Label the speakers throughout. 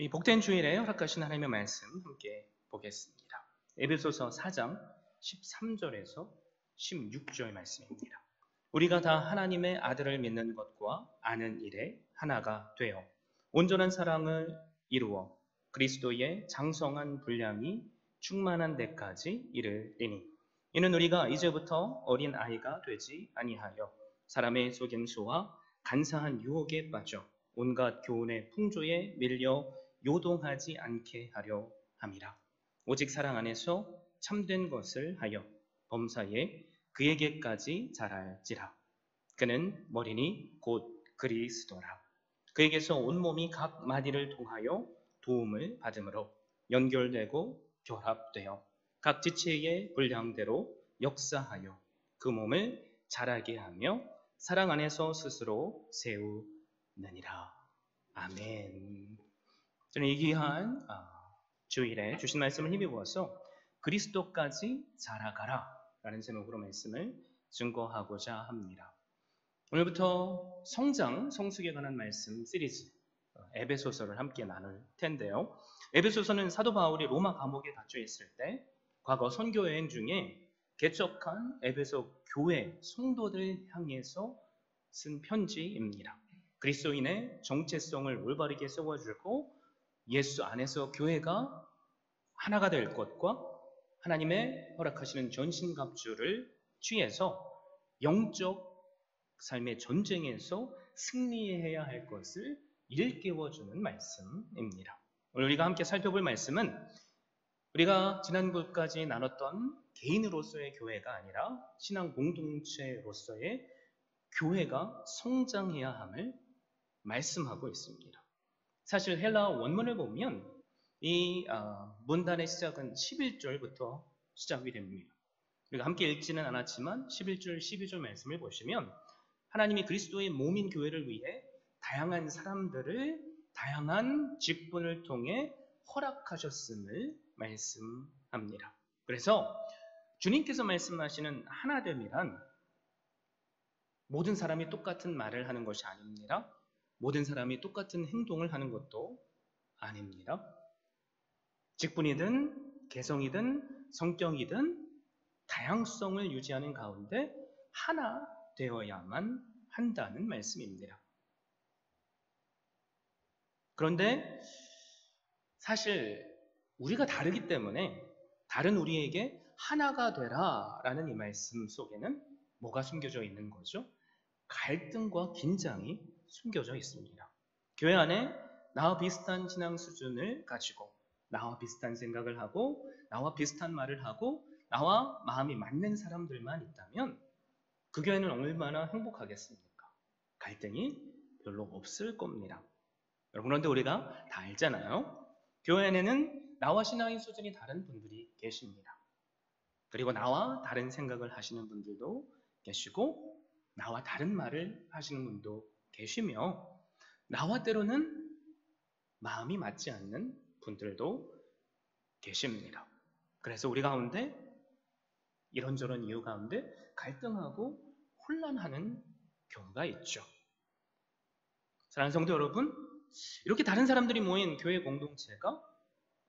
Speaker 1: 이 복된 주일에 허락하신 하나님의 말씀 함께 보겠습니다. 에베소서 4장 13절에서 16절 말씀입니다. 우리가 다 하나님의 아들을 믿는 것과 아는 일에 하나가 되어 온전한 사랑을 이루어 그리스도의 장성한 분량이 충만한 데까지 이르리니 이는 우리가 이제부터 어린 아이가 되지 아니하여 사람의 속임수와 간사한 유혹에 빠져 온갖 교훈의 풍조에 밀려 요동하지 않게 하려 함이라. 오직 사랑 안에서 참된 것을 하여 범사에 그에게까지 자랄지라. 그는 머리니 곧 그리스도라. 그에게서 온몸이 각 마디를 통하여 도움을 받음으로 연결되고 결합되어 각 지체의 분량대로 역사하여 그 몸을 자라게 하며 사랑 안에서 스스로 세우느니라. 아멘. 저는 이 귀한 주일에 주신 말씀을 힘입어서 그리스도까지 자라가라 라는 제목으로 말씀을 증거하고자 합니다. 오늘부터 성장, 성숙에 관한 말씀 시리즈 에베소서를 함께 나눌 텐데요. 에베소서는 사도 바울이 로마 감옥에 갇혀 있을 때 과거 선교 여행 중에 개척한 에베소 교회 성도들 향해서 쓴 편지입니다. 그리스도인의 정체성을 올바르게 세워주고 예수 안에서 교회가 하나가 될 것과 하나님의 허락하시는 전신갑주를 취해서 영적 삶의 전쟁에서 승리해야 할 것을 일깨워주는 말씀입니다. 오늘 우리가 함께 살펴볼 말씀은 우리가 지난주까지 나눴던 개인으로서의 교회가 아니라 신앙 공동체로서의 교회가 성장해야 함을 말씀하고 있습니다. 사실 헬라어 원문을 보면 이 문단의 시작은 11절부터 시작이 됩니다. 우리가 함께 읽지는 않았지만 11절, 12절 말씀을 보시면 하나님이 그리스도의 몸인 교회를 위해 다양한 사람들을 다양한 직분을 통해 허락하셨음을 말씀합니다. 그래서 주님께서 말씀하시는 하나됨이란 모든 사람이 똑같은 말을 하는 것이 아닙니다. 모든 사람이 똑같은 행동을 하는 것도 아닙니다. 직분이든 개성이든 성격이든 다양성을 유지하는 가운데 하나 되어야만 한다는 말씀입니다. 그런데 사실 우리가 다르기 때문에 다른 우리에게 하나가 되라 라는 이 말씀 속에는 뭐가 숨겨져 있는 거죠? 갈등과 긴장이 숨겨져 있습니다. 교회 안에 나와 비슷한 신앙 수준을 가지고 나와 비슷한 생각을 하고 나와 비슷한 말을 하고 나와 마음이 맞는 사람들만 있다면 그 교회는 얼마나 행복하겠습니까? 갈등이 별로 없을 겁니다. 여러분, 그런데 우리가 다 알잖아요. 교회 안에는 나와 신앙의 수준이 다른 분들이 계십니다. 그리고 나와 다른 생각을 하시는 분들도 계시고 나와 다른 말을 하시는 분도 계시며 나와 때로는 마음이 맞지 않는 분들도 계십니다. 그래서 우리 가운데 이런저런 이유 가운데 갈등하고 혼란하는 경우가 있죠. 사랑하는 성도 여러분, 이렇게 다른 사람들이 모인 교회 공동체가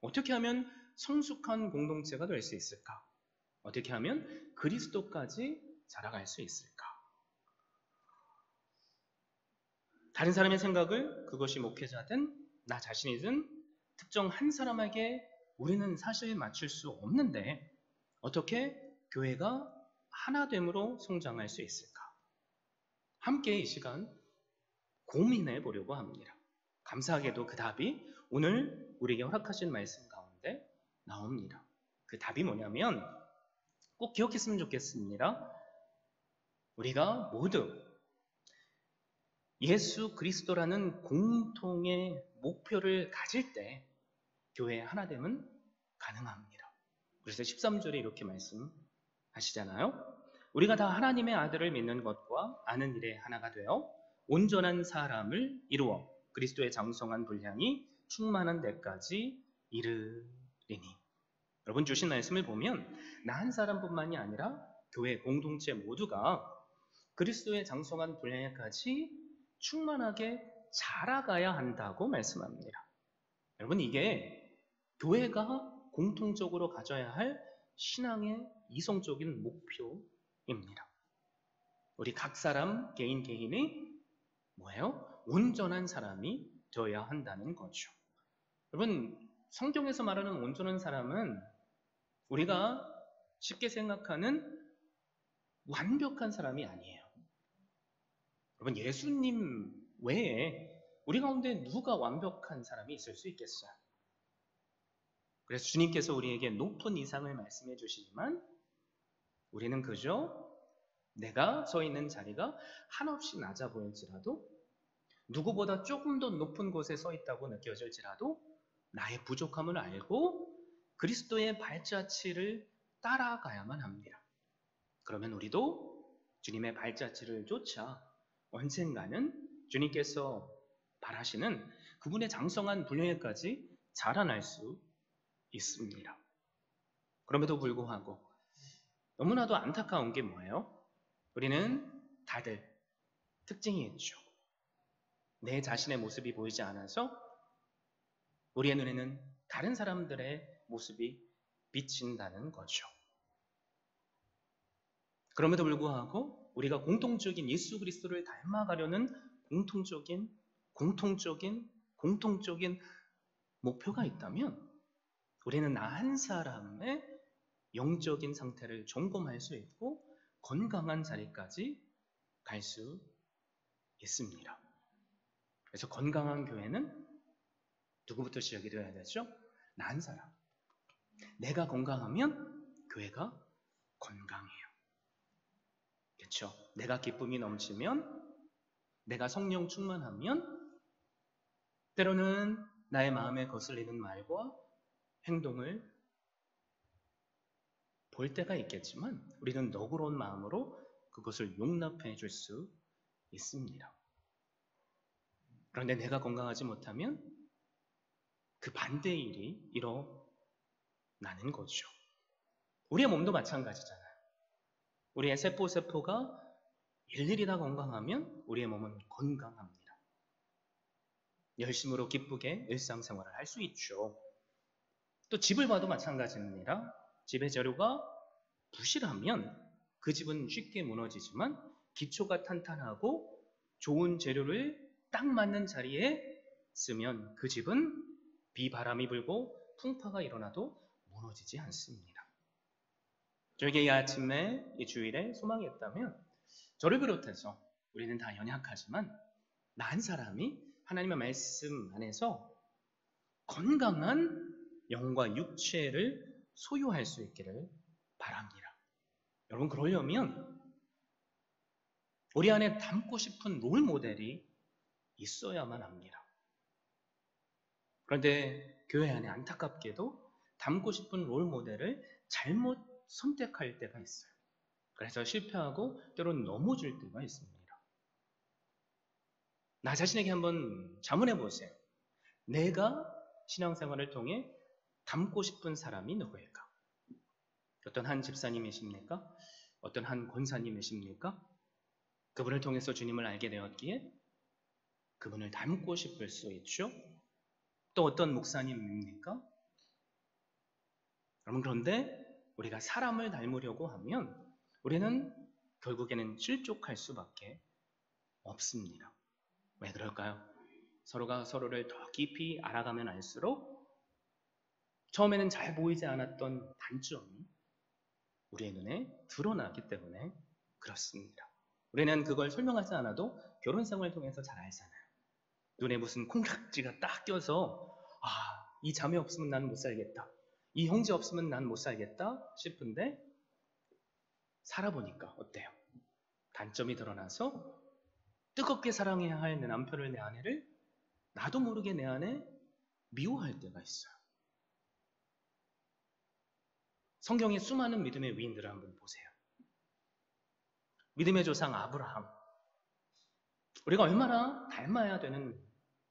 Speaker 1: 어떻게 하면 성숙한 공동체가 될 수 있을까? 어떻게 하면 그리스도까지 자라갈 수 있을까? 다른 사람의 생각을 그것이 목회자든 나 자신이든 특정 한 사람에게 우리는 사실 맞출 수 없는데 어떻게 교회가 하나됨으로 성장할 수 있을까? 함께 이 시간 고민해 보려고 합니다. 감사하게도 그 답이 오늘 우리에게 허락하신 말씀 가운데 나옵니다. 그 답이 뭐냐면 꼭 기억했으면 좋겠습니다. 우리가 모두 예수 그리스도라는 공통의 목표를 가질 때 교회의 하나됨은 가능합니다. 그래서 13절에 이렇게 말씀하시잖아요. 우리가 다 하나님의 아들을 믿는 것과 아는 일에 하나가 되어 온전한 사람을 이루어 그리스도의 장성한 분량이 충만한 데까지 이르리니. 여러분, 주신 말씀을 보면 나 한 사람뿐만이 아니라 교회 공동체 모두가 그리스도의 장성한 분량에까지 충만하게 자라가야 한다고 말씀합니다. 여러분, 여러분, 이게 교회가 공통적으로 가져야 할 신앙의 이성적인 목표입니다. 우리 각 사람 개인이 뭐예요? 온전한 사람이 되어야 한다는 거죠. 여러분, 성경에서 말하는 온전한 사람은 우리가 쉽게 생각하는 완벽한 사람이 아니에요. 여러분, 예수님 외에 우리 가운데 누가 완벽한 사람이 있을 수 있겠어요? 그래서 주님께서 우리에게 높은 이상을 말씀해 주시지만 우리는 그저 내가 서 있는 자리가 한없이 낮아 보일지라도, 누구보다 조금 더 높은 곳에 서 있다고 느껴질지라도 나의 부족함을 알고 그리스도의 발자취를 따라가야만 합니다. 그러면 우리도 주님의 발자취를 쫓아 언젠가는 주님께서 바라시는 그분의 장성한 분량에까지 자라날 수 있습니다. 그럼에도 불구하고 너무나도 안타까운 게 뭐예요? 우리는 다들 특징이 있죠. 내 자신의 모습이 보이지 않아서 우리의 눈에는 다른 사람들의 모습이 비친다는 거죠. 그럼에도 불구하고 우리가 공통적인 예수 그리스도를 닮아가려는 공통적인 목표가 있다면 우리는 나 한 사람의 영적인 상태를 점검할 수 있고 건강한 자리까지 갈 수 있습니다. 그래서 건강한 교회는 누구부터 시작이 되어야 되죠? 나 한 사람. 내가 건강하면 교회가 건강해요. 그렇죠? 내가 기쁨이 넘치면, 내가 성령 충만하면 때로는 나의 마음에 거슬리는 말과 행동을 볼 때가 있겠지만 우리는 너그러운 마음으로 그것을 용납해 줄 수 있습니다. 그런데 내가 건강하지 못하면 그 반대의 일이 일어나는 거죠. 우리의 몸도 마찬가지잖아요. 우리의 세포가 일일이 다 건강하면 우리의 몸은 건강합니다. 열심으로 기쁘게 일상생활을 할 수 있죠. 또 집을 봐도 마찬가지입니다. 집의 재료가 부실하면 그 집은 쉽게 무너지지만 기초가 탄탄하고 좋은 재료를 딱 맞는 자리에 쓰면 그 집은 비바람이 불고 풍파가 일어나도 무너지지 않습니다. 저에게 이 아침에, 이 주일에 소망이 있다면 저를 비롯해서 우리는 다 연약하지만 나 한 사람이 하나님의 말씀 안에서 건강한 영과 육체를 소유할 수 있기를 바랍니다. 여러분, 그러려면 우리 안에 닮고 싶은 롤 모델이 있어야만 합니다. 그런데 교회 안에 안타깝게도 닮고 싶은 롤 모델을 잘못 선택할 때가 있어요. 그래서 실패하고 때로는 넘어질 때가 있습니다. 나 자신에게 한번 자문해 보세요. 내가 신앙생활을 통해 닮고 싶은 사람이 누구일까? 어떤 한 집사님이십니까? 어떤 한 권사님이십니까? 그분을 통해서 주님을 알게 되었기에 그분을 닮고 싶을 수 있죠. 또 어떤 목사님입니까? 여러분, 그런데 우리가 사람을 닮으려고 하면 우리는 결국에는 실족할 수밖에 없습니다. 왜 그럴까요? 서로가 서로를 더 깊이 알아가면 알수록 처음에는 잘 보이지 않았던 단점이 우리의 눈에 드러나기 때문에 그렇습니다. 우리는 그걸 설명하지 않아도 결혼 생활을 통해서 잘 알잖아요. 눈에 무슨 콩깍지가 딱 껴서 이 자매 없으면 난 못 살겠다, 이 형제 없으면 난 못 살겠다 싶은데 살아보니까 어때요? 단점이 드러나서 뜨겁게 사랑해야 할 내 남편을, 내 아내를 나도 모르게 내 안에 미워할 때가 있어요. 성경의 수많은 믿음의 위인들을 한번 보세요. 믿음의 조상 아브라함, 우리가 얼마나 닮아야 되는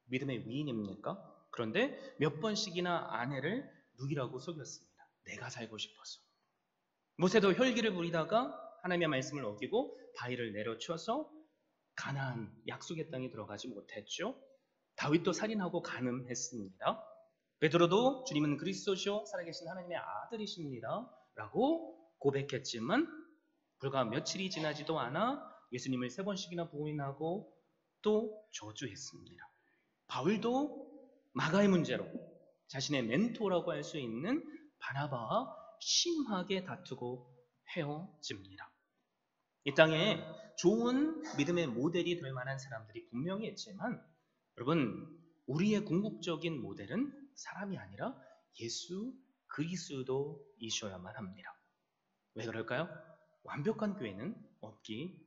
Speaker 1: 믿음의 위인입니까? 그런데 몇 번씩이나 아내를 누이라고 속였습니다. 내가 살고 싶어서. 모세도 혈기를 부리다가 하나님의 말씀을 어기고 바위를 내려쳐서 가나안 약속의 땅에 들어가지 못했죠. 다윗도 살인하고 간음했습니다. 베드로도 주님은 그리스도시요 살아계신 하나님의 아들이십니다 라고 고백했지만 불과 며칠이 지나지도 않아 예수님을 3번씩이나 부인하고 또 저주했습니다. 바울도 마가의 문제로 자신의 멘토라고 할 수 있는 바나바와 심하게 다투고 헤어집니다. 이 땅에 좋은 믿음의 모델이 될 만한 사람들이 분명히 있지만 여러분, 우리의 궁극적인 모델은 사람이 아니라 예수 그리스도이셔야만 합니다. 왜 그럴까요? 완벽한 교회는 없기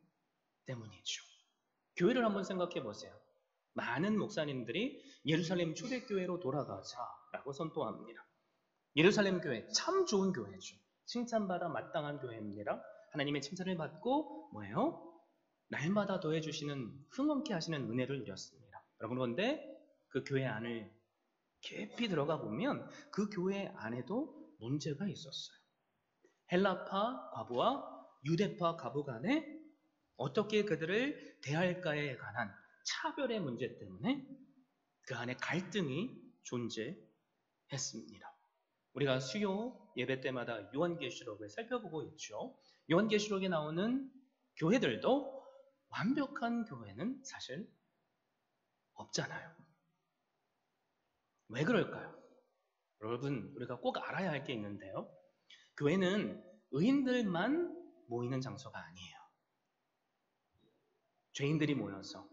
Speaker 1: 때문이죠. 교회를 한번 생각해 보세요. 많은 목사님들이 예루살렘 초대교회로 돌아가자라고 선포합니다. 예루살렘 교회 참 좋은 교회죠. 칭찬받아 마땅한 교회입니다. 하나님의 칭찬을 받고 뭐예요? 날마다 더해주시는 흥원케 하시는 은혜를 누렸습니다. 여러분, 그런데 그 교회 안을 깊이 들어가 보면 그 교회 안에도 문제가 있었어요. 헬라파 과부와 유대파 과부 간에 어떻게 그들을 대할까에 관한 차별의 문제 때문에 그 안에 갈등이 존재했습니다. 우리가 수요 예배 때마다 요한계시록을 살펴보고 있죠. 요한계시록에 나오는 교회들도 완벽한 교회는 사실 없잖아요. 왜 그럴까요? 여러분, 우리가 꼭 알아야 할 게 있는데요. 교회는 의인들만 모이는 장소가 아니에요. 죄인들이 모여서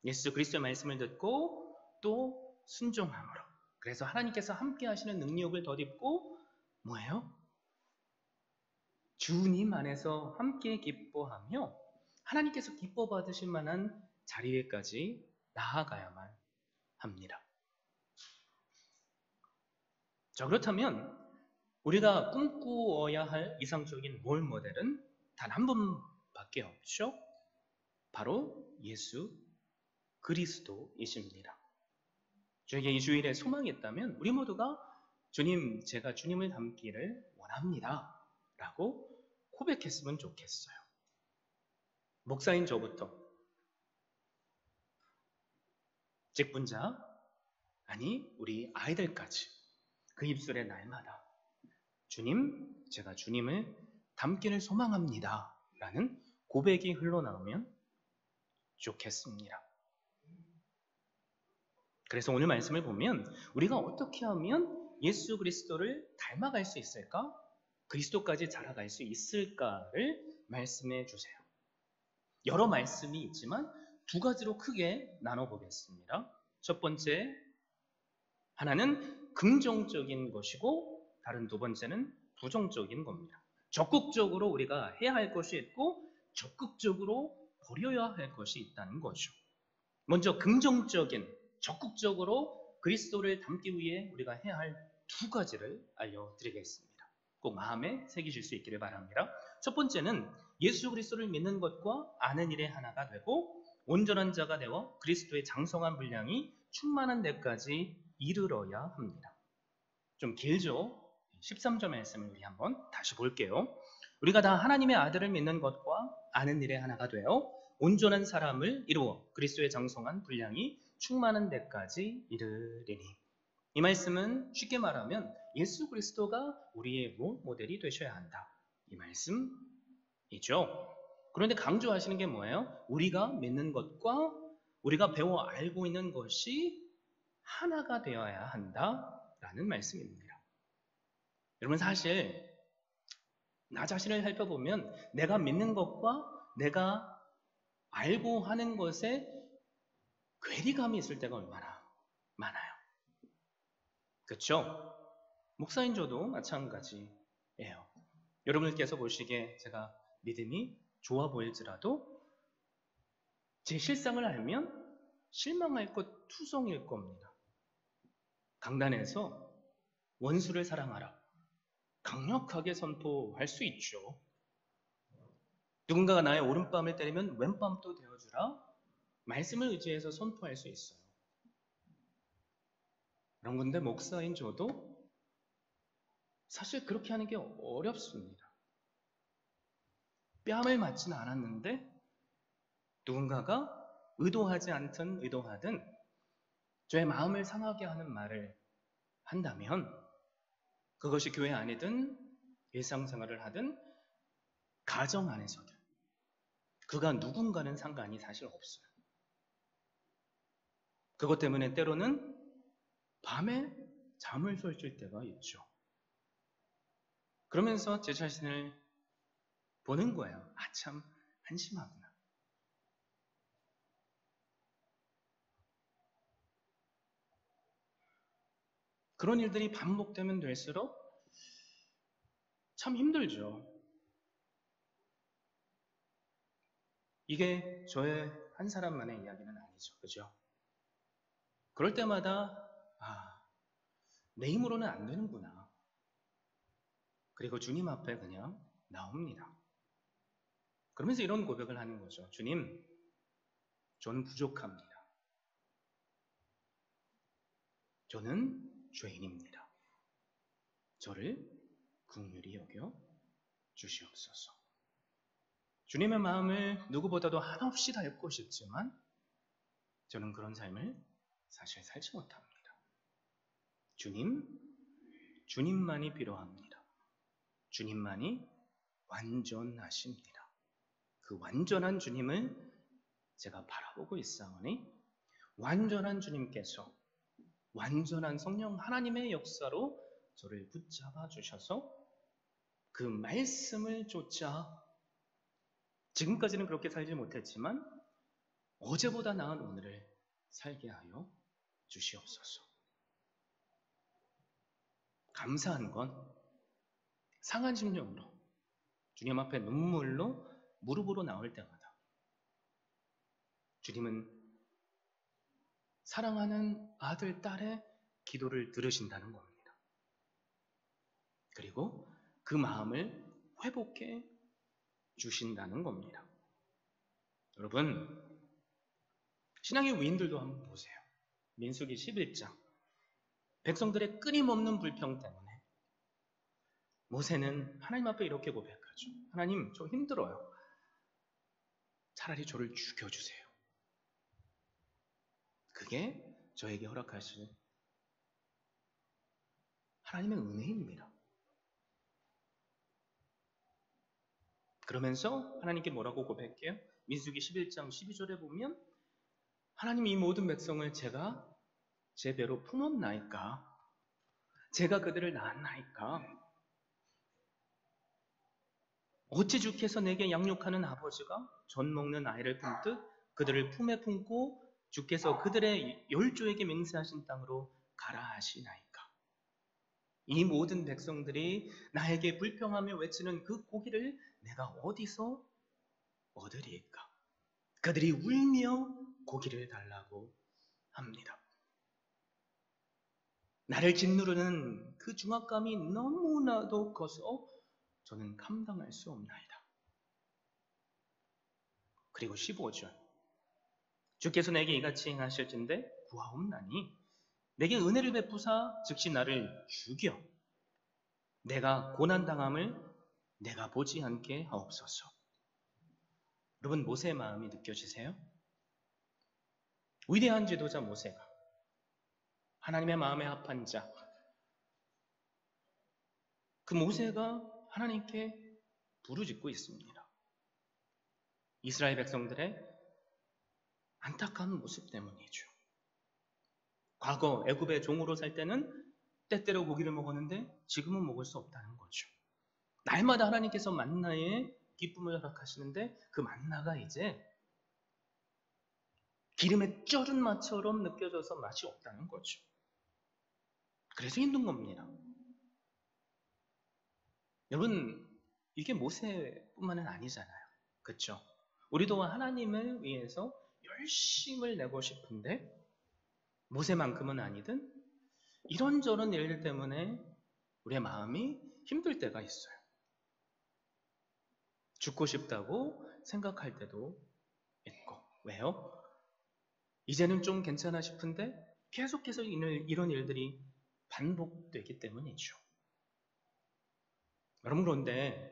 Speaker 1: 예수 그리스도의 말씀을 듣고 또 순종함으로, 그래서 하나님께서 함께 하시는 능력을 덧입고 뭐예요? 주님 안에서 함께 기뻐하며 하나님께서 기뻐 받으실 만한 자리에까지 나아가야만 합니다. 자, 그렇다면 우리가 꿈꾸어야 할 이상적인 롤 모델은 단 한 분밖에 없죠. 바로 예수 그리스도이십니다. 저에게 이 주일에 소망이 있다면 우리 모두가 주님, 제가 주님을 닮기를 원합니다 라고 고백했으면 좋겠어요. 목사인 저부터 직분자, 아니 우리 아이들까지 그 입술에 날마다 주님, 제가 주님을 닮기를 소망합니다 라는 고백이 흘러나오면 좋겠습니다. 그래서 오늘 말씀을 보면 우리가 어떻게 하면 예수 그리스도를 닮아갈 수 있을까? 그리스도까지 자라갈 수 있을까를 말씀해 주세요. 여러 말씀이 있지만 두 가지로 크게 나눠보겠습니다. 첫 번째, 하나는 긍정적인 것이고 다른 두 번째는 부정적인 겁니다. 적극적으로 우리가 해야 할 것이 있고 적극적으로 버려야 할 것이 있다는 거죠. 먼저 긍정적인, 적극적으로 그리스도를 닮기 위해 우리가 해야 할 두 가지를 알려드리겠습니다. 꼭 마음에 새기실 수 있기를 바랍니다. 첫 번째는 예수 그리스도를 믿는 것과 아는 일에 하나가 되고 온전한 자가 되어 그리스도의 장성한 분량이 충만한 데까지 이르러야 합니다. 좀 길죠? 13절 말씀을 우리 한번 다시 볼게요. 우리가 다 하나님의 아들을 믿는 것과 아는 일에 하나가 되어 온전한 사람을 이루어 그리스도의 장성한 분량이 충만한 데까지 이르리니. 이 말씀은 쉽게 말하면 예수 그리스도가 우리의 모델이 되셔야 한다, 이 말씀이죠. 그런데 강조하시는 게 뭐예요? 우리가 믿는 것과 우리가 배워 알고 있는 것이 하나가 되어야 한다라는 말씀입니다. 여러분, 사실 나 자신을 살펴보면 내가 믿는 것과 내가 알고 하는 것에 괴리감이 있을 때가 얼마나 많아요. 그렇죠? 목사인 저도 마찬가지예요. 여러분들께서 보시기에 제가 믿음이 좋아 보일지라도 제 실상을 알면 실망할 것 투성일 겁니다. 강단에서 원수를 사랑하라, 강력하게 선포할 수 있죠. 누군가가 나의 오른뺨을 때리면 왼뺨도 되어주라, 말씀을 의지해서 선포할 수 있어요. 그런 건데 목사인 저도 사실 그렇게 하는 게 어렵습니다. 뺨을 맞지는 않았는데 누군가가 의도하지 않든 의도하든 저의 마음을 상하게 하는 말을 한다면 그것이 교회 안이든 일상생활을 하든 가정 안에서든 그가 누군가는 상관이 사실 없어요. 그것 때문에 때로는 밤에 잠을 설칠 때가 있죠. 그러면서 제 자신을 보는 거예요. 아, 참 한심하구나. 그런 일들이 반복되면 될수록 참 힘들죠. 이게 저의 한 사람만의 이야기는 아니죠. 그죠? 그럴 때마다 내 힘으로는 안 되는구나. 그리고 주님 앞에 그냥 나옵니다. 그러면서 이런 고백을 하는 거죠. 주님, 저는 부족합니다. 저는 죄인입니다. 저를 긍휼히 여겨 주시옵소서. 주님의 마음을 누구보다도 한없이 닮고 싶지만 저는 그런 삶을 사실 살지 못합니다. 주님만이 필요합니다. 주님만이 완전하십니다. 그 완전한 주님을 제가 바라보고 있사오니 완전한 주님께서 완전한 성령 하나님의 역사로 저를 붙잡아 주셔서 그 말씀을 쫓아 지금까지는 그렇게 살지 못했지만 어제보다 나은 오늘을 살게 하여 주시옵소서. 감사한 건 상한 심령으로 주님 앞에 눈물로 무릎으로 나올 때마다 주님은 사랑하는 아들, 딸의 기도를 들으신다는 겁니다. 그리고 그 마음을 회복해 주신다는 겁니다. 여러분, 신앙의 위인들도 한번 보세요. 민수기 11장. 백성들의 끊임없는 불평 때문에 모세는 하나님 앞에 이렇게 고백하죠. 하나님, 저 힘들어요. 차라리 저를 죽여주세요. 그게 저에게 허락하실 하나님의 은혜입니다. 그러면서 하나님께 뭐라고 고백해요? 민수기 11장 12절에 보면 하나님 이 모든 백성을 제가 제 배로 품었나이까? 제가 그들을 낳았나이까? 어찌 주께서 내게 양육하는 아버지가 젖 먹는 아이를 품듯 그들을 품에 품고 주께서 그들의 열조에게 맹세하신 땅으로 가라 하시나이까? 이 모든 백성들이 나에게 불평하며 외치는 그 고기를 내가 어디서 얻으리까? 그들이 울며 고기를 달라고 합니다. 나를 짓누르는 그 중압감이 너무나도 커서 저는 감당할 수 없나이다. 그리고 15절. 주께서 내게 이같이 행하실진대 구하옵나니 내게 은혜를 베푸사 즉시 나를 죽여 내가 고난당함을 내가 보지 않게 하옵소서. 여러분, 모세의 마음이 느껴지세요? 위대한 지도자 모세가 하나님의 마음에 합한 자, 그 모세가 하나님께 부르짖고 있습니다. 이스라엘 백성들의 안타까운 모습 때문이죠. 과거 애굽의 종으로 살 때는 때때로 고기를 먹었는데 지금은 먹을 수 없다는 거죠. 날마다 하나님께서 만나의 기쁨을 허락하시는데 그 만나가 이제 기름에 쩔은 맛처럼 느껴져서 맛이 없다는 거죠. 그래서 힘든 겁니다. 여러분, 이게 모세뿐만은 아니잖아요. 그렇죠? 우리도 하나님을 위해서 열심을 내고 싶은데 모세만큼은 아니든 이런저런 일들 때문에 우리의 마음이 힘들 때가 있어요. 죽고 싶다고 생각할 때도 있고. 왜요? 이제는 좀 괜찮아 싶은데 계속해서 이런 일들이 반복되기 때문이죠. 여러분, 그런데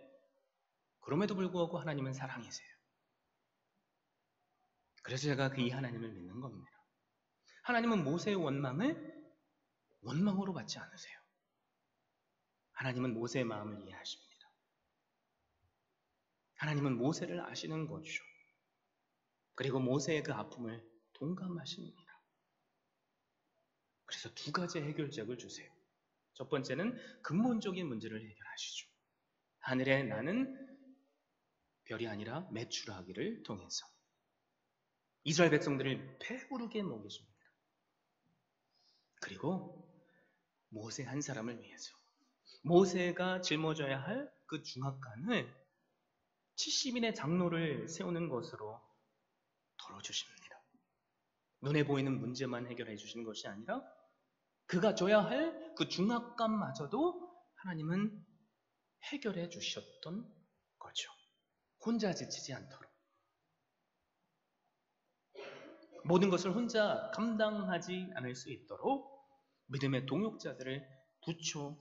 Speaker 1: 그럼에도 불구하고 하나님은 사랑이세요. 그래서 제가 그 이 하나님을 믿는 겁니다. 하나님은 모세의 원망을 원망으로 받지 않으세요. 하나님은 모세의 마음을 이해하십니다. 하나님은 모세를 아시는 거죠. 그리고 모세의 그 아픔을 동감하십니다. 그래서 두 가지 해결책을 주세요. 첫 번째는 근본적인 문제를 해결하시죠. 하늘에 나는 별이 아니라 메추라기를 통해서 이스라엘 백성들을 배부르게 먹여줍니다. 그리고 모세 한 사람을 위해서 모세가 짊어져야 할 그 중압감을 70인의 장로를 세우는 것으로 덜어주십니다. 눈에 보이는 문제만 해결해 주시는 것이 아니라 그가 져야 할 그 중압감마저도 하나님은 해결해 주셨던 거죠. 혼자 지치지 않도록. 모든 것을 혼자 감당하지 않을 수 있도록 믿음의 동역자들을 붙여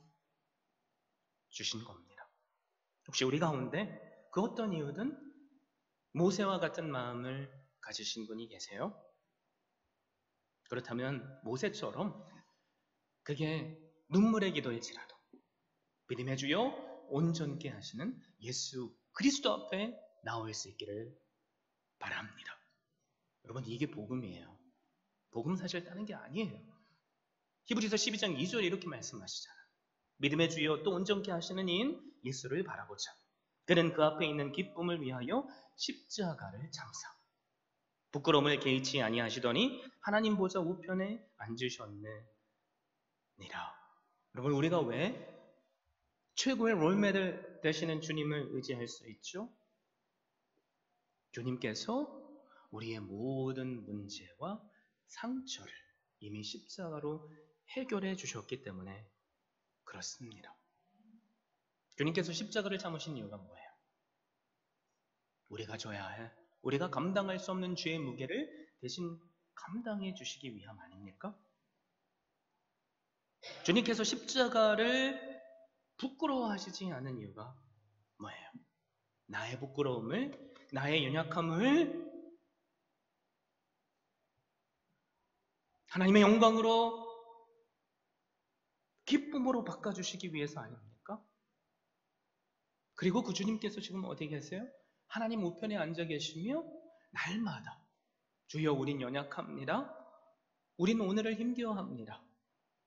Speaker 1: 주신 겁니다. 혹시 우리 가운데 그 어떤 이유든 모세와 같은 마음을 가지신 분이 계세요? 그렇다면 모세처럼 그게 눈물의 기도일지라도 믿음의 주여 온전케 하시는 예수 그리스도 앞에 나올 수 있기를 바랍니다. 여러분, 이게 복음이에요. 복음 사실 다른 게 아니에요. 히브리서 12장 2절에 이렇게 말씀하시잖아요. 믿음의 주여 또 온전케 하시는 이인 예수를 바라보자. 그는 그 앞에 있는 기쁨을 위하여 십자가를 참사 부끄러움을 개의치 아니하시더니 하나님 보좌 우편에 앉으셨느니라. 여러분, 우리가 왜 최고의 롤모델 되시는 주님을 의지할 수 있죠? 주님께서 우리의 모든 문제와 상처를 이미 십자가로 해결해 주셨기 때문에 그렇습니다. 주님께서 십자가를 참으신 이유가 뭐예요? 우리가 져야 할, 우리가 감당할 수 없는 죄의 무게를 대신 감당해 주시기 위함 아닙니까? 주님께서 십자가를 부끄러워하시지 않은 이유가 뭐예요? 나의 부끄러움을, 나의 연약함을 하나님의 영광으로, 기쁨으로 바꿔주시기 위해서 아닙니까? 그리고 그 주님께서 지금 어디 계세요? 하나님 우편에 앉아 계시며 날마다 주여 우린 연약합니다. 우린 오늘을 힘겨워합니다.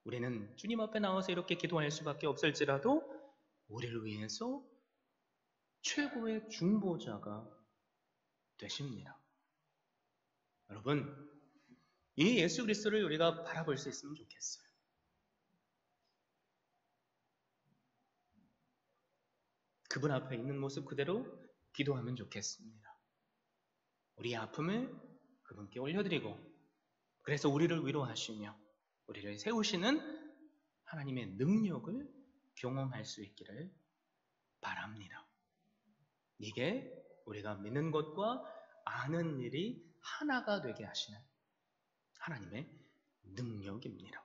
Speaker 1: 우리는 주님 앞에 나와서 이렇게 기도할 수밖에 없을지라도 우리를 위해서 최고의 중보자가 되십니다. 여러분, 이 예수 그리스도를 우리가 바라볼 수 있으면 좋겠어요. 그분 앞에 있는 모습 그대로 기도하면 좋겠습니다. 우리의 아픔을 그분께 올려드리고, 그래서 우리를 위로하시며 우리를 세우시는 하나님의 능력을 경험할 수 있기를 바랍니다. 이게 우리가 믿는 것과 아는 일이 하나가 되게 하시는 하나님의 능력입니다.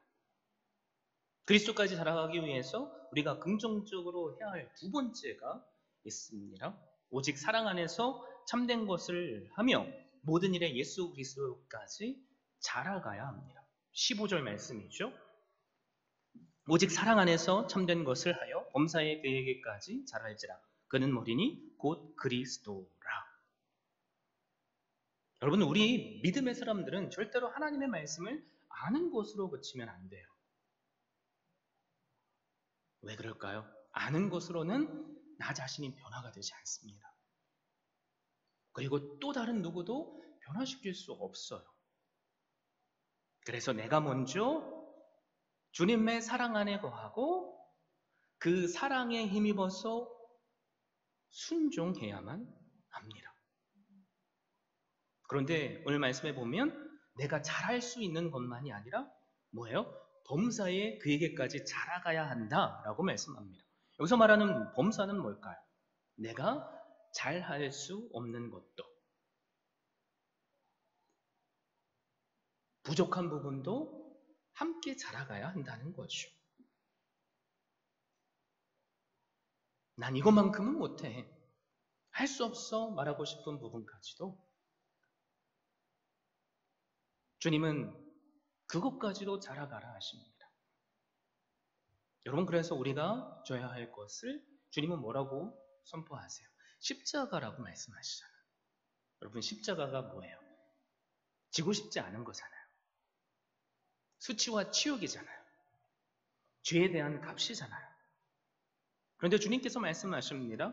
Speaker 1: 그리스도까지 자라가기 위해서 우리가 긍정적으로 해야 할 두 번째가 있습니다. 오직 사랑 안에서 참된 것을 하며 모든 일에 예수 그리스도까지 자라가야 합니다. 15절 말씀이죠. 오직 사랑 안에서 참된 것을 하여 범사의 그에게까지 자랄지라. 그는 머리니 곧 그리스도라. 여러분, 우리 믿음의 사람들은 절대로 하나님의 말씀을 아는 것으로 그치면 안 돼요. 왜 그럴까요? 아는 것으로는 나 자신이 변화가 되지 않습니다. 그리고 또 다른 누구도 변화시킬 수 없어요. 그래서 내가 먼저 주님의 사랑 안에 거하고 그 사랑에 힘입어서 순종해야만 합니다. 그런데 오늘 말씀에 보면 내가 잘할 수 있는 것만이 아니라 뭐예요? 범사에 그에게까지 자라가야 한다라고 말씀합니다. 여기서 말하는 범사는 뭘까요? 내가 잘할 수 없는 것도, 부족한 부분도 함께 자라가야 한다는 거죠. 난 이것만큼은 못해, 할 수 없어 말하고 싶은 부분까지도 주님은 그것까지도 자라가라 하십니다. 여러분, 그래서 우리가 져야 할 것을 주님은 뭐라고 선포하세요? 십자가라고 말씀하시잖아요. 여러분, 십자가가 뭐예요? 지고 싶지 않은 거잖아요. 수치와 치욕이잖아요. 죄에 대한 값이잖아요. 그런데 주님께서 말씀하십니다.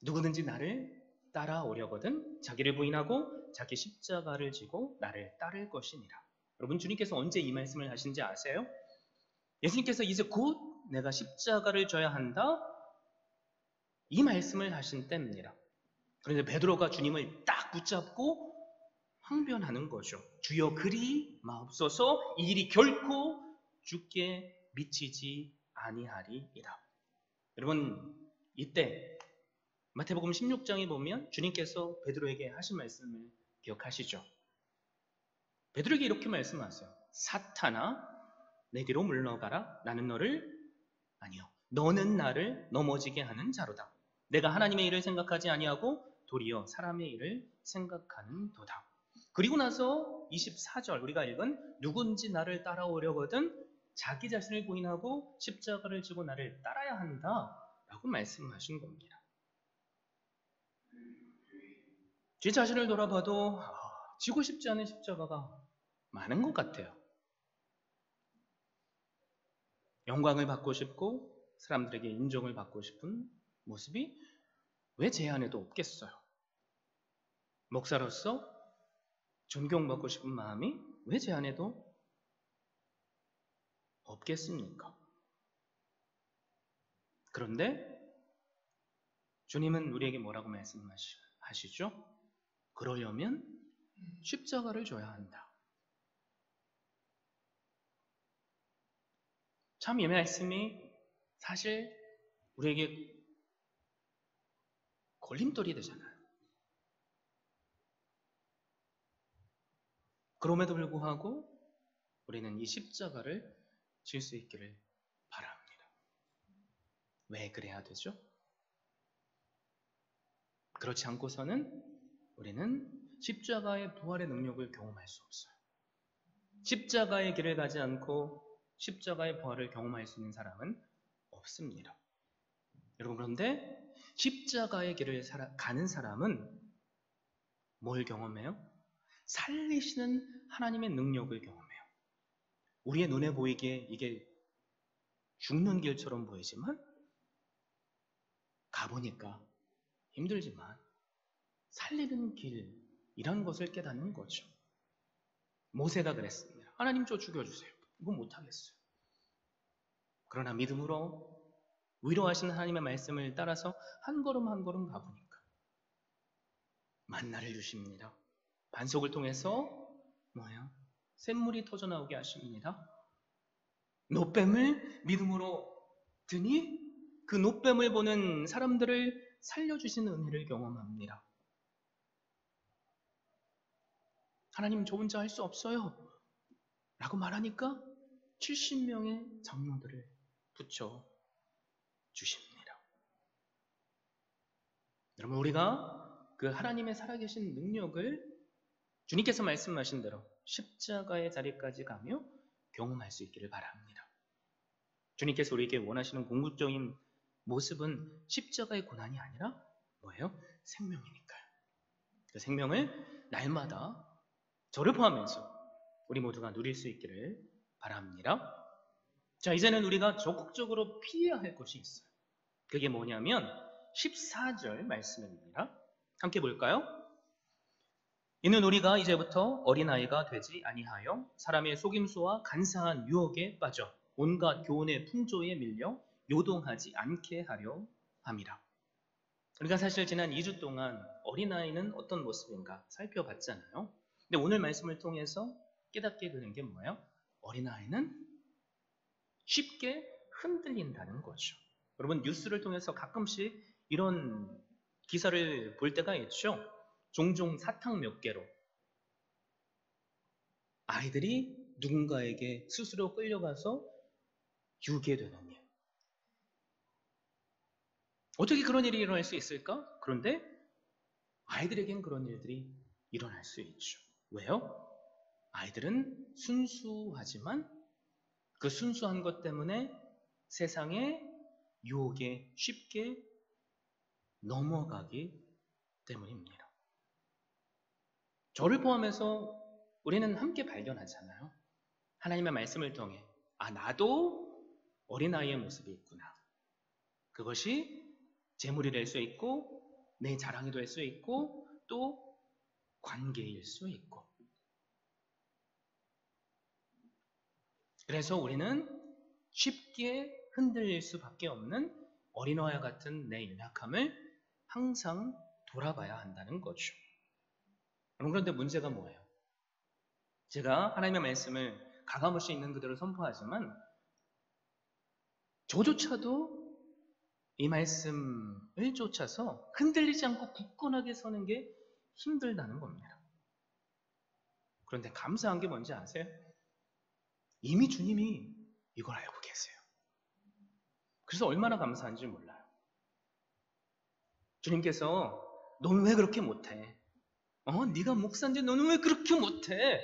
Speaker 1: 누구든지 나를 따라오려거든 자기를 부인하고 자기 십자가를 지고 나를 따를 것이니라. 여러분, 주님께서 언제 이 말씀을 하신지 아세요? 예수님께서 이제 곧 내가 십자가를 져야 한다, 이 말씀을 하신 때입니다. 그런데 베드로가 주님을 딱 붙잡고 항변하는 거죠. 주여 그리 마옵소서, 이 일이 결코 주께 미치지 아니하리이다. 여러분, 이때 마태복음 16장에 보면 주님께서 베드로에게 하신 말씀을 기억하시죠? 베드로에게 이렇게 말씀하세요. 사탄아, 내 뒤로 물러가라. 나는 너를, 아니요, 너는 나를 넘어지게 하는 자로다. 내가 하나님의 일을 생각하지 아니하고 도리어 사람의 일을 생각하는 도다. 그리고 나서 24절 우리가 읽은 누군지 나를 따라오려거든 자기 자신을 부인하고 십자가를 지고 나를 따라야 한다 라고 말씀하신 겁니다. 제 자신을 돌아봐도 지고 싶지 않은 십자가가 많은 것 같아요. 영광을 받고 싶고 사람들에게 인정을 받고 싶은 모습이 왜 제 안에도 없겠어요? 목사로서 존경받고 싶은 마음이 왜 제 안에도 없겠습니까? 그런데 주님은 우리에게 뭐라고 말씀하시죠? 그러려면 십자가를 져야 한다. 참 이 말씀이 사실 우리에게 걸림돌이 되잖아요. 그럼에도 불구하고 우리는 이 십자가를 질 수 있기를 바랍니다. 왜 그래야 되죠? 그렇지 않고서는 우리는 십자가의 부활의 능력을 경험할 수 없어요. 십자가의 길을 가지 않고 십자가의 부활을 경험할 수 있는 사람은 없습니다. 여러분, 그런데 십자가의 길을 가는 사람은 뭘 경험해요? 살리시는 하나님의 능력을 경험해요. 우리의 눈에 보이기에 이게 죽는 길처럼 보이지만 가보니까 힘들지만 살리는 길이라는 것을 깨닫는 거죠. 모세가 그랬습니다. 하나님 저 죽여주세요. 이건 못하겠어요. 그러나 믿음으로 위로하시는 하나님의 말씀을 따라서 한 걸음 한 걸음 가보니까 만나를 주십니다. 반석을 통해서 뭐예요? 샘물이 터져나오게 하십니다. 노뱀을 믿음으로 드니 그 노뱀을 보는 사람들을 살려주시는 은혜를 경험합니다. 하나님 저 혼자 할 수 없어요 라고 말하니까 70명의 장로들을 붙여 주십니다. 여러분, 우리가 그 하나님의 살아계신 능력을 주님께서 말씀하신 대로 십자가의 자리까지 가며 경험할 수 있기를 바랍니다. 주님께서 우리에게 원하시는 궁극적인 모습은 십자가의 고난이 아니라 뭐예요? 생명이니까요. 그 생명을 날마다 저를 포함해서 우리 모두가 누릴 수 있기를 바랍니다. 자, 이제는 우리가 적극적으로 피해야 할 것이 있어요. 그게 뭐냐면 14절 말씀입니다. 함께 볼까요? 이는 우리가 이제부터 어린아이가 되지 아니하여 사람의 속임수와 간사한 유혹에 빠져 온갖 교훈의 풍조에 밀려 요동하지 않게 하려 함이라. 우리가 사실 지난 2주 동안 어린아이는 어떤 모습인가 살펴봤잖아요. 근데 오늘 말씀을 통해서 깨닫게 되는 게 뭐예요? 어린아이는 쉽게 흔들린다는 거죠. 여러분, 뉴스를 통해서 가끔씩 이런 기사를 볼 때가 있죠. 종종 사탕 몇 개로 아이들이 누군가에게 스스로 끌려가서 유괴되는 일. 어떻게 그런 일이 일어날 수 있을까? 그런데 아이들에겐 그런 일들이 일어날 수 있죠. 왜요? 아이들은 순수하지만 그 순수한 것 때문에 세상의 유혹에 쉽게 넘어가기 때문입니다. 저를 포함해서 우리는 함께 발견하잖아요. 하나님의 말씀을 통해 나도 어린아이의 모습이 있구나. 그것이 재물이 될 수 있고 내 자랑이 될 수 있고 또 관계일 수 있고. 그래서 우리는 쉽게 흔들릴 수밖에 없는 어린아이와 같은 내 연약함을 항상 돌아봐야 한다는 거죠. 그런데 문제가 뭐예요? 제가 하나님의 말씀을 가감없이 있는 그대로 선포하지만 저조차도 이 말씀을 쫓아서 흔들리지 않고 굳건하게 서는 게 힘들다는 겁니다. 그런데 감사한 게 뭔지 아세요? 이미 주님이 이걸 알고 계세요. 그래서 얼마나 감사한지 몰라요. 주님께서 너는 왜 그렇게 못해? 네가 목사인데 너는 왜 그렇게 못해?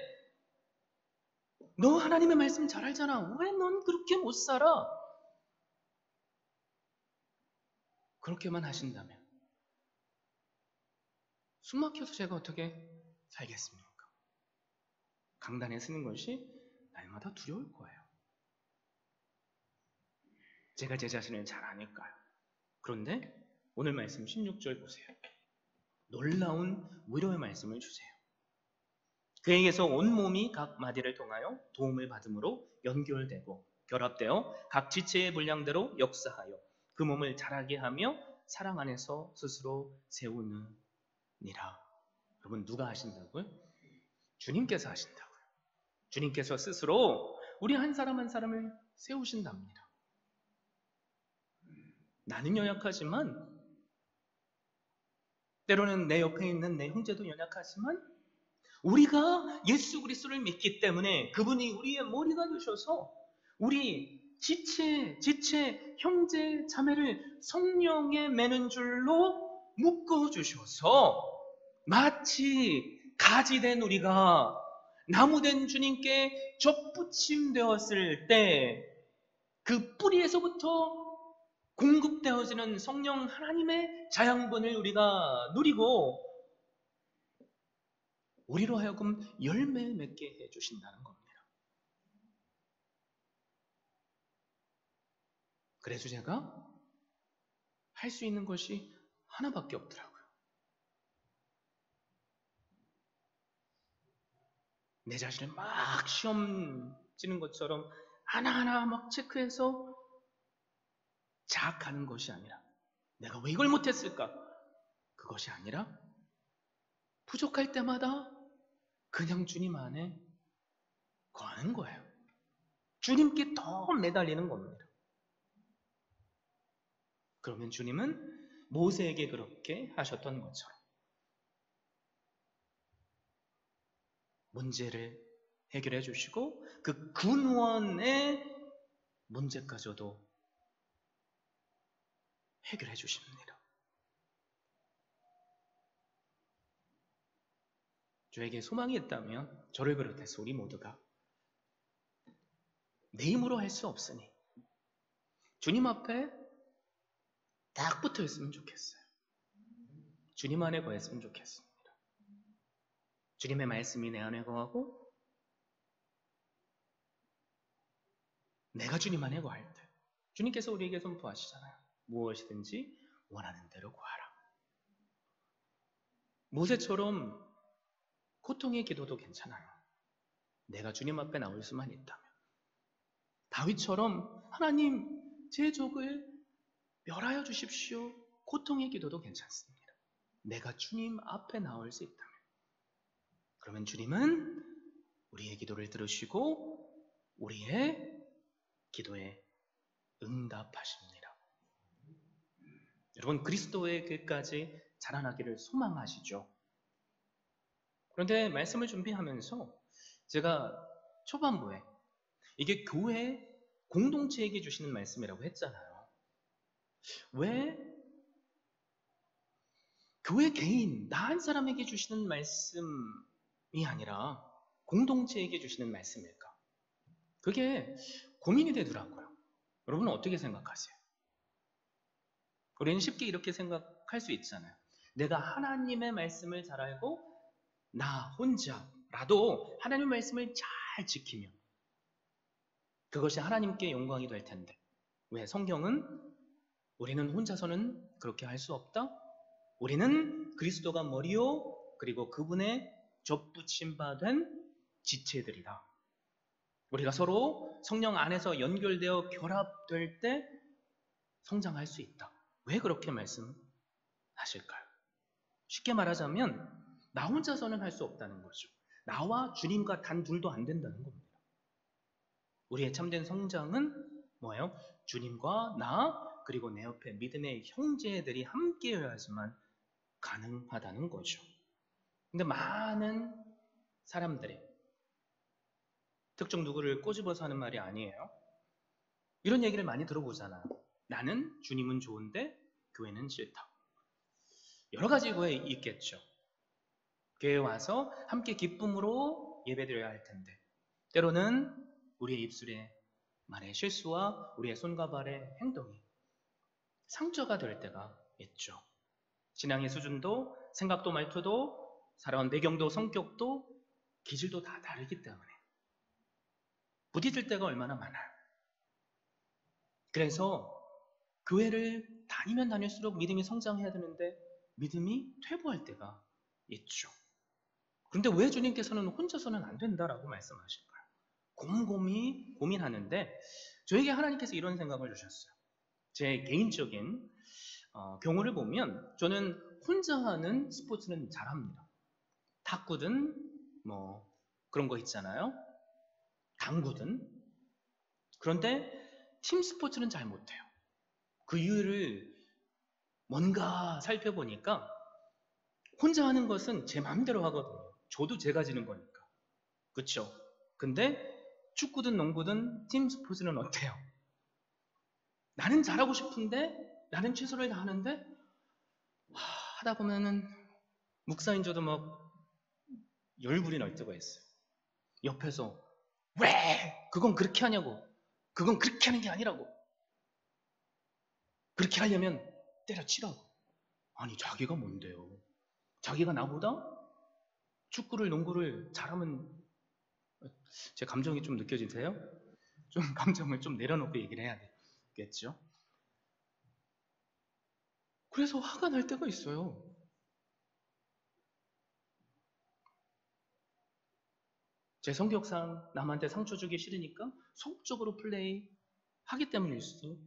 Speaker 1: 너 하나님의 말씀 잘 알잖아. 왜 넌 그렇게 못 살아? 그렇게만 하신다면 숨 막혀서 제가 어떻게 살겠습니까? 강단에 서는 것이 날마다 두려울 거예요. 제가 제 자신을 잘 아니까요. 그런데 오늘 말씀 16절 보세요. 놀라운 위로의 말씀을 주세요. 그에게서 온몸이 각 마디를 통하여 도움을 받음으로 연결되고 결합되어 각 지체의 분량대로 역사하여 그 몸을 자라게 하며 사랑 안에서 스스로 세우느니라. 여러분, 누가 하신다고요? 주님께서 하신다고요. 주님께서 스스로 우리 한 사람 한 사람을 세우신답니다. 나는 연약하지만 때로는 내 옆에 있는 내 형제도 연약하지만 우리가 예수 그리스도를 믿기 때문에 그분이 우리의 머리가 되셔서 우리 지체, 형제, 자매를 성령에 매는 줄로 묶어주셔서 마치 가지된 우리가 나무된 주님께 접붙임 되었을 때 그 뿌리에서부터 공급되어지는 성령 하나님의 자양분을 우리가 누리고 우리로 하여금 열매 맺게 해주신다는 겁니다. 그래서 제가 할 수 있는 것이 하나밖에 없더라고요. 내 자신을 막 시험 치는 것처럼 하나하나 막 체크해서 자학하는 것이 아니라 내가 왜 이걸 못했을까? 그것이 아니라 부족할 때마다 그냥 주님 안에 거하는 거예요. 주님께 더 매달리는 겁니다. 그러면 주님은 모세에게 그렇게 하셨던 것처럼 문제를 해결해 주시고 그 근원의 문제까지도 해결해 주십니다. 저에게 소망이 있다면 저를 비롯해서 우리 모두가 내 힘으로 할 수 없으니 주님 앞에 딱 붙어 있으면 좋겠어요. 주님 안에 거했으면 좋겠습니다. 주님의 말씀이 내 안에 거하고 내가 주님 안에 거할 때 주님께서 우리에게 선포하시잖아요. 무엇이든지 원하는 대로 구하라. 모세처럼 고통의 기도도 괜찮아요. 내가 주님 앞에 나올 수만 있다면. 다윗처럼 하나님 제 적을 멸하여 주십시오. 고통의 기도도 괜찮습니다. 내가 주님 앞에 나올 수 있다면. 그러면 주님은 우리의 기도를 들으시고 우리의 기도에 응답하십니다. 여러분, 그리스도의 길까지 자라나기를 소망하시죠? 그런데 말씀을 준비하면서 제가 초반부에 이게 교회 공동체에게 주시는 말씀이라고 했잖아요. 왜 교회 개인, 나 한 사람에게 주시는 말씀이 아니라 공동체에게 주시는 말씀일까? 그게 고민이 되더라고요. 여러분은 어떻게 생각하세요? 우리는 쉽게 이렇게 생각할 수 있잖아요. 내가 하나님의 말씀을 잘 알고 나 혼자라도 하나님의 말씀을 잘 지키면 그것이 하나님께 영광이 될 텐데 왜 성경은 우리는 혼자서는 그렇게 할 수 없다? 우리는 그리스도가 머리요 그리고 그분의 접붙임 받은 지체들이다. 우리가 서로 성령 안에서 연결되어 결합될 때 성장할 수 있다. 왜 그렇게 말씀하실까요? 쉽게 말하자면 나 혼자서는 할 수 없다는 거죠. 나와 주님과 단 둘도 안 된다는 겁니다. 우리의 참된 성장은 뭐예요? 주님과 나 그리고 내 옆에 믿음의 형제들이 함께여야지만 가능하다는 거죠. 근데 많은 사람들이 특정 누구를 꼬집어서 하는 말이 아니에요. 이런 얘기를 많이 들어보잖아요. 나는 주님은 좋은데 교회는 싫다. 여러 가지 교회 있겠죠. 교회에 와서 함께 기쁨으로 예배드려야 할 텐데 때로는 우리의 입술에 말의 실수와 우리의 손과 발의 행동이 상처가 될 때가 있죠. 신앙의 수준도 생각도 말투도 살아온 배경도 성격도 기질도 다 다르기 때문에 부딪힐 때가 얼마나 많아요. 그래서 교회를 다니면 다닐수록 믿음이 성장해야 되는데 믿음이 퇴보할 때가 있죠. 그런데 왜 주님께서는 혼자서는 안 된다라고 말씀하실까요? 곰곰이 고민하는데 저에게 하나님께서 이런 생각을 주셨어요. 제 개인적인 경우를 보면 저는 혼자 하는 스포츠는 잘합니다. 탁구든 뭐 그런 거 있잖아요. 당구든. 그런데 팀 스포츠는 잘 못해요. 그 이유를 뭔가 살펴보니까 혼자 하는 것은 제 마음대로 하거든요. 저도 제가 지는 거니까. 그쵸? 근데 축구든 농구든 팀 스포츠는 어때요? 나는 잘하고 싶은데 나는 최선을 다하는데 하다 보면은 목사인 저도 막 열불이 날 때가 있어요. 옆에서 왜 그건 그렇게 하냐고 그건 그렇게 하는 게 아니라고 그렇게 하려면 때려치라고 아니 자기가 뭔데요? 자기가 나보다 축구를 농구를 잘하면 제 감정이 좀 느껴지세요? 좀 감정을 좀 내려놓고 얘기를 해야 되겠죠? 그래서 화가 날 때가 있어요. 제 성격상 남한테 상처 주기 싫으니까 속적으로 플레이하기 때문일 수도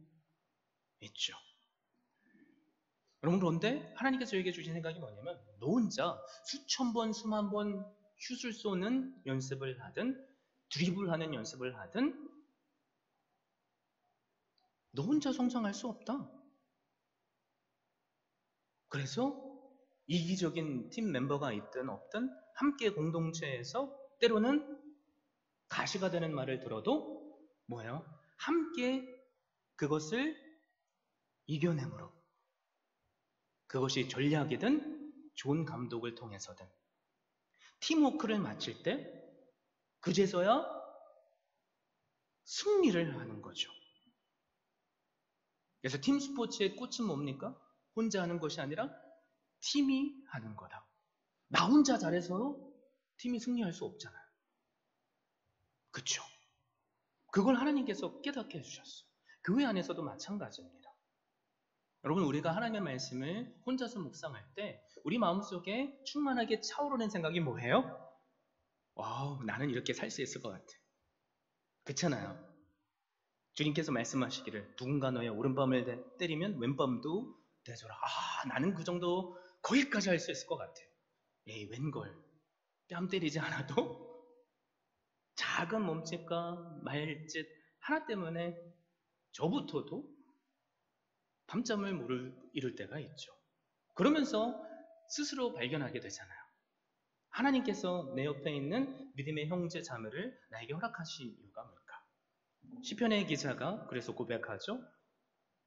Speaker 1: 있죠. 여러분 그런데 하나님께서 저에게 주신 생각이 뭐냐면 너 혼자 수천 번 수만 번 슛을 쏘는 연습을 하든 드리블하는 연습을 하든 너 혼자 성장할 수 없다. 그래서 이기적인 팀 멤버가 있든 없든 함께 공동체에서 때로는 가시가 되는 말을 들어도 뭐예요? 함께 그것을 이겨내므로 그것이 전략이든 좋은 감독을 통해서든 팀워크를 마칠 때 그제서야 승리를 하는 거죠. 그래서 팀 스포츠의 꽃은 뭡니까? 혼자 하는 것이 아니라 팀이 하는 거다. 나 혼자 잘해서 팀이 승리할 수 없잖아요. 그렇죠? 그걸 하나님께서 깨닫게 해주셨어요. 교회 안에서도 마찬가지입니다. 여러분 우리가 하나님의 말씀을 혼자서 묵상할 때 우리 마음속에 충만하게 차오르는 생각이 뭐예요? 와우 나는 이렇게 살 수 있을 것 같아. 그렇잖아요. 주님께서 말씀하시기를 누군가 너의 오른밤을 때리면 왼밤도 대줘라. 나는 그 정도 거기까지 할 수 있을 것 같아요. 에이 웬걸 뺨 때리지 않아도 작은 몸짓과 말짓 하나 때문에 저부터도 밤잠을 못 이룰 때가 있죠. 그러면서 스스로 발견하게 되잖아요. 하나님께서 내 옆에 있는 믿음의 형제 자매를 나에게 허락하신 이유가 뭘까? 시편의 기자가 그래서 고백하죠.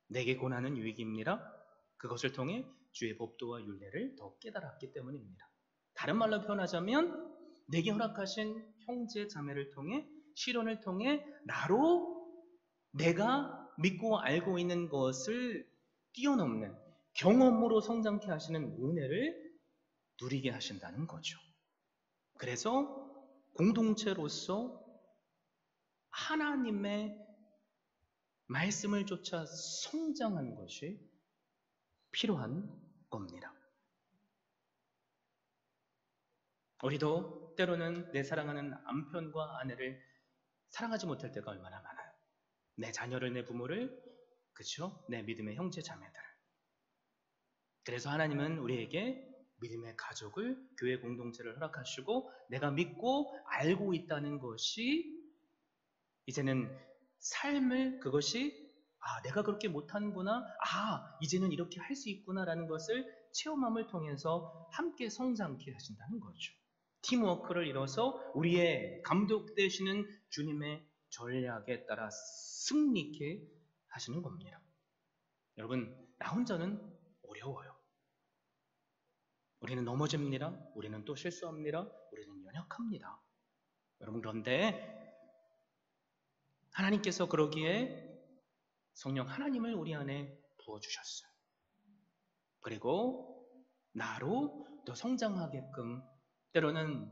Speaker 1: 내게 고난은 유익입니다. 그것을 통해 주의 법도와 율례를 더 깨달았기 때문입니다. 다른 말로 표현하자면 내게 허락하신 형제 자매를 통해 시련을 통해 나로 내가 믿고 알고 있는 것을 뛰어넘는 경험으로 성장케 하시는 은혜를 누리게 하신다는 거죠. 그래서 공동체로서 하나님의 말씀을 쫓아 성장하는 것이 필요한 겁니다. 우리도 때로는 내 사랑하는 남편과 아내를 사랑하지 못할 때가 얼마나 많아요. 내 자녀를, 내 부모를, 그렇죠? 내 믿음의 형제 자매들. 그래서 하나님은 우리에게 믿음의 가족을, 교회 공동체를 허락하시고 내가 믿고 알고 있다는 것이 이제는 삶을 그것이 내가 그렇게 못하는구나, 이제는 이렇게 할 수 있구나라는 것을 체험함을 통해서 함께 성장케 하신다는 거죠. 팀워크를 이뤄서 우리의 감독 되시는 주님의 전략에 따라 승리케 하시는 겁니다. 여러분, 나 혼자는 어려워요. 우리는 넘어집니다. 우리는 또 실수합니다. 우리는 연약합니다. 여러분, 그런데 하나님께서 그러기에 성령 하나님을 우리 안에 부어주셨어요. 그리고 나로 더 성장하게끔 때로는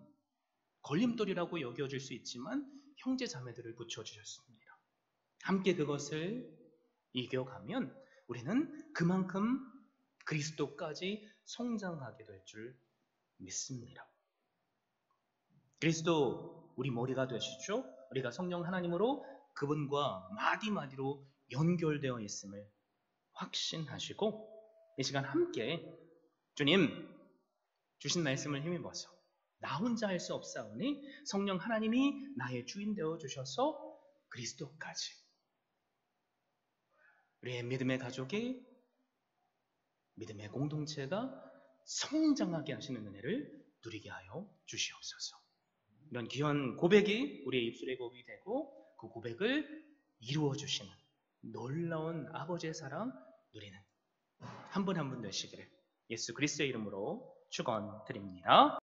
Speaker 1: 걸림돌이라고 여겨질 수 있지만 형제 자매들을 붙여주셨습니다. 함께 그것을 이겨가면 우리는 그만큼 그리스도까지 성장하게 될 줄 믿습니다. 그리스도 우리 머리가 되시죠? 우리가 성령 하나님으로 그분과 마디마디로 연결되어 있음을 확신하시고 이 시간 함께 주님 주신 말씀을 힘입어서 나 혼자 할 수 없사오니 성령 하나님이 나의 주인 되어 주셔서 그리스도까지 우리의 믿음의 가족이 믿음의 공동체가 성장하게 하시는 은혜를 누리게 하여 주시옵소서. 이런 귀한 고백이 우리의 입술의 고백이 되고 그 고백을 이루어 주시는 놀라운 아버지의 사랑 누리는 한 분 한 분 되시기를 예수 그리스도의 이름으로 축원드립니다.